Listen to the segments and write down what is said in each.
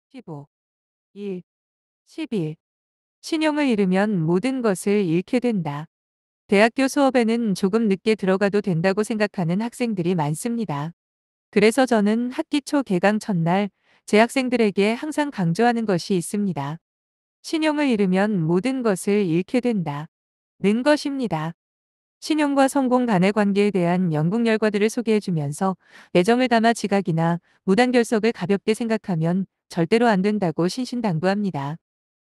15, 1, 11. 신용을 잃으면 모든 것을 잃게 된다. 대학교 수업에는 조금 늦게 들어가도 된다고 생각하는 학생들이 많습니다. 그래서 저는 학기 초 개강 첫날 제 학생들에게 항상 강조하는 것이 있습니다. 신용을 잃으면 모든 것을 잃게 된다. 는 것입니다. 신용과 성공 간의 관계에 대한 연구 결과들을 소개해주면서 애정을 담아 지각이나 무단 결석을 가볍게 생각하면 절대로 안 된다고 신신당부합니다.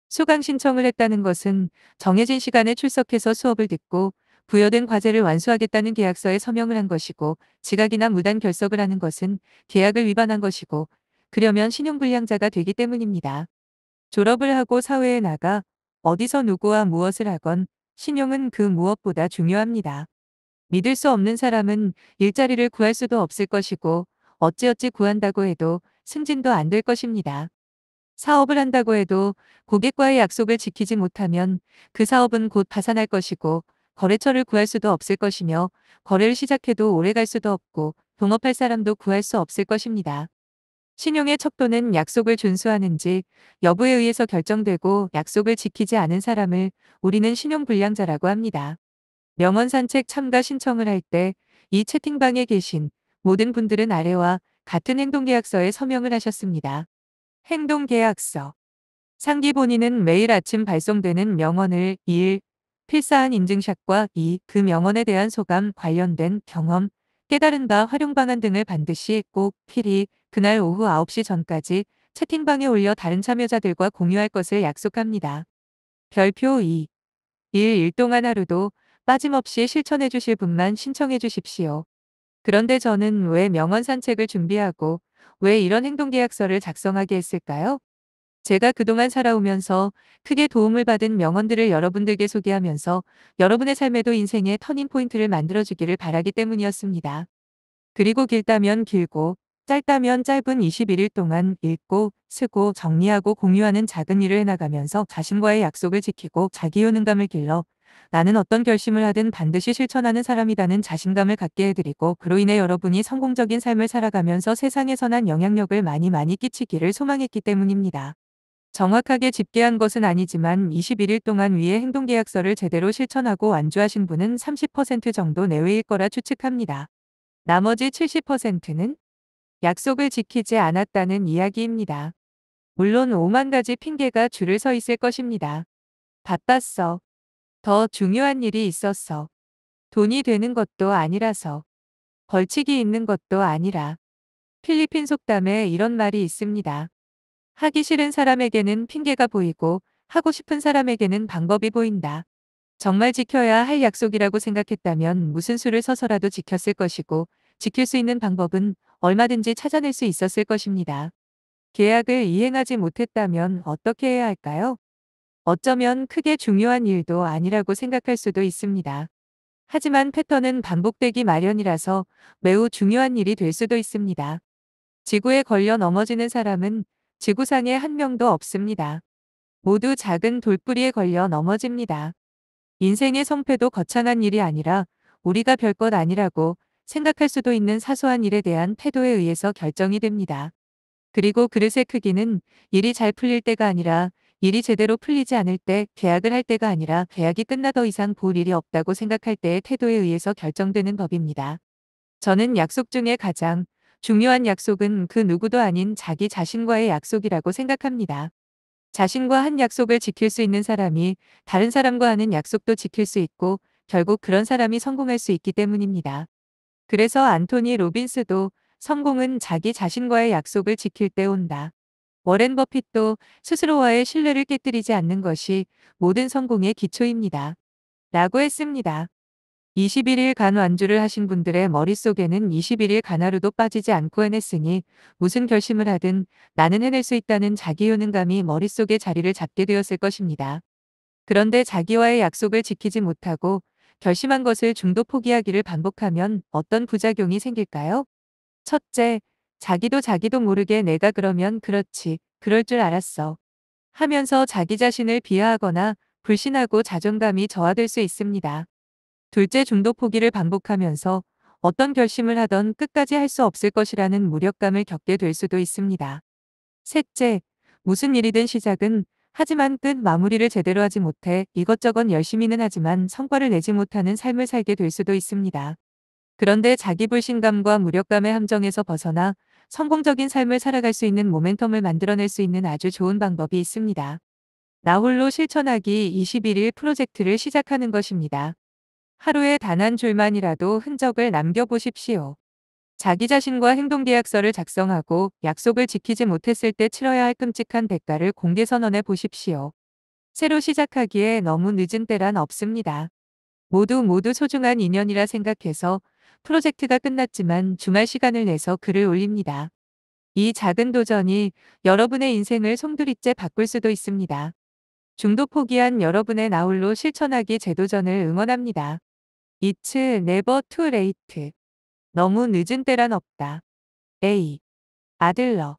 수강 신청을 했다는 것은 정해진 시간에 출석해서 수업을 듣고 부여된 과제를 완수하겠다는 계약서에 서명을 한 것이고, 지각이나 무단 결석을 하는 것은 계약을 위반한 것이고, 그러면 신용불량자가 되기 때문입니다. 졸업을 하고 사회에 나가 어디서 누구와 무엇을 하건 신용은 그 무엇보다 중요합니다. 믿을 수 없는 사람은 일자리를 구할 수도 없을 것이고, 어찌어찌 구한다고 해도 승진도 안 될 것입니다. 사업을 한다고 해도 고객과의 약속을 지키지 못하면 그 사업은 곧 파산할 것이고, 거래처를 구할 수도 없을 것이며, 거래를 시작해도 오래 갈 수도 없고 동업할 사람도 구할 수 없을 것입니다. 신용의 척도는 약속을 준수하는지 여부에 의해서 결정되고, 약속을 지키지 않은 사람을 우리는 신용불량자라고 합니다. 명언 산책 참가 신청을 할 때 이 채팅방에 계신 모든 분들은 아래와 같은 행동계약서에 서명을 하셨습니다. 행동계약서. 상기 본인은 매일 아침 발송되는 명언을 1. 필사한 인증샷과 2. 그 명언에 대한 소감, 관련된 경험, 깨달은 바, 활용 방안 등을 반드시 꼭 필히 그날 오후 9시 전까지 채팅방에 올려 다른 참여자들과 공유할 것을 약속합니다. 별표 2. 1일 동안 하루도 빠짐없이 실천해 주실 분만 신청해 주십시오. 그런데 저는 왜 명언 산책을 준비하고 왜 이런 행동계약서를 작성하게 했을까요? 제가 그동안 살아오면서 크게 도움을 받은 명언들을 여러분들께 소개하면서 여러분의 삶에도 인생의 터닝포인트를 만들어주기를 바라기 때문이었습니다. 그리고 길다면 길고 짧다면 짧은 21일 동안 읽고 쓰고 정리하고 공유하는 작은 일을 해나가면서 자신과의 약속을 지키고 자기 효능감을 길러 나는 어떤 결심을 하든 반드시 실천하는 사람이라는 자신감을 갖게 해드리고, 그로 인해 여러분이 성공적인 삶을 살아가면서 세상에 선한 영향력을 많이 많이 끼치기를 소망했기 때문입니다. 정확하게 집계한 것은 아니지만 21일 동안 위의 행동계약서를 제대로 실천하고 완주하신 분은 30% 정도 내외일 거라 추측합니다. 나머지 70%는 약속을 지키지 않았다는 이야기입니다. 물론 5만 가지 핑계가 줄을 서 있을 것입니다. 바빴어. 더 중요한 일이 있었어. 돈이 되는 것도 아니라서. 벌칙이 있는 것도 아니라. 필리핀 속담에 이런 말이 있습니다. 하기 싫은 사람에게는 핑계가 보이고 하고 싶은 사람에게는 방법이 보인다. 정말 지켜야 할 약속이라고 생각했다면 무슨 수를 서서라도 지켰을 것이고, 지킬 수 있는 방법은 얼마든지 찾아낼 수 있었을 것입니다. 계약을 이행하지 못했다면 어떻게 해야 할까요? 어쩌면 크게 중요한 일도 아니라고 생각할 수도 있습니다. 하지만 패턴은 반복되기 마련이라서 매우 중요한 일이 될 수도 있습니다. 지구에 걸려 넘어지는 사람은 지구상에 한 명도 없습니다. 모두 작은 돌뿌리에 걸려 넘어집니다. 인생의 성패도 거창한 일이 아니라 우리가 별것 아니라고 생각할 수도 있는 사소한 일에 대한 태도에 의해서 결정이 됩니다. 그리고 그릇의 크기는 일이 잘 풀릴 때가 아니라 일이 제대로 풀리지 않을 때, 계약을 할 때가 아니라 계약이 끝나 더 이상 볼 일이 없다고 생각할 때의 태도에 의해서 결정되는 법입니다. 저는 약속 중에 가장 중요한 약속은 그 누구도 아닌 자기 자신과의 약속이라고 생각합니다. 자신과 한 약속을 지킬 수 있는 사람이 다른 사람과 하는 약속도 지킬 수 있고, 결국 그런 사람이 성공할 수 있기 때문입니다. 그래서 안토니 로빈스도 성공은 자기 자신과의 약속을 지킬 때 온다. 워렌 버핏도 스스로와의 신뢰를 깨뜨리지 않는 것이 모든 성공의 기초입니다. 라고 했습니다. 21일간 완주를 하신 분들의 머릿속에는 21일간 하루도 빠지지 않고 해냈으니 무슨 결심을 하든 나는 해낼 수 있다는 자기 효능감이 머릿속에 자리를 잡게 되었을 것입니다. 그런데 자기와의 약속을 지키지 못하고 결심한 것을 중도 포기하기를 반복하면 어떤 부작용이 생길까요? 첫째, 자기도 모르게 내가 그러면 그렇지, 그럴 줄 알았어 하면서 자기 자신을 비하하거나 불신하고 자존감이 저하될 수 있습니다. 둘째, 중도 포기를 반복하면서 어떤 결심을 하던 끝까지 할 수 없을 것이라는 무력감을 겪게 될 수도 있습니다. 셋째, 무슨 일이든 시작은 하지만 끝 마무리를 제대로 하지 못해 이것저것 열심히는 하지만 성과를 내지 못하는 삶을 살게 될 수도 있습니다. 그런데 자기 불신감과 무력감의 함정에서 벗어나 성공적인 삶을 살아갈 수 있는 모멘텀을 만들어낼 수 있는 아주 좋은 방법이 있습니다. 나 홀로 실천하기 21일 프로젝트를 시작하는 것입니다. 하루에 단 한 줄만이라도 흔적을 남겨보십시오. 자기 자신과 행동계약서를 작성하고 약속을 지키지 못했을 때 치러야 할 끔찍한 대가를 공개 선언해 보십시오. 새로 시작하기에 너무 늦은 때란 없습니다. 모두 소중한 인연이라 생각해서 프로젝트가 끝났지만 주말 시간을 내서 글을 올립니다. 이 작은 도전이 여러분의 인생을 송두리째 바꿀 수도 있습니다. 중도 포기한 여러분의 나홀로 실천하기 재도전을 응원합니다. It's never too late. 너무 늦은 때란 없다. A. 아들러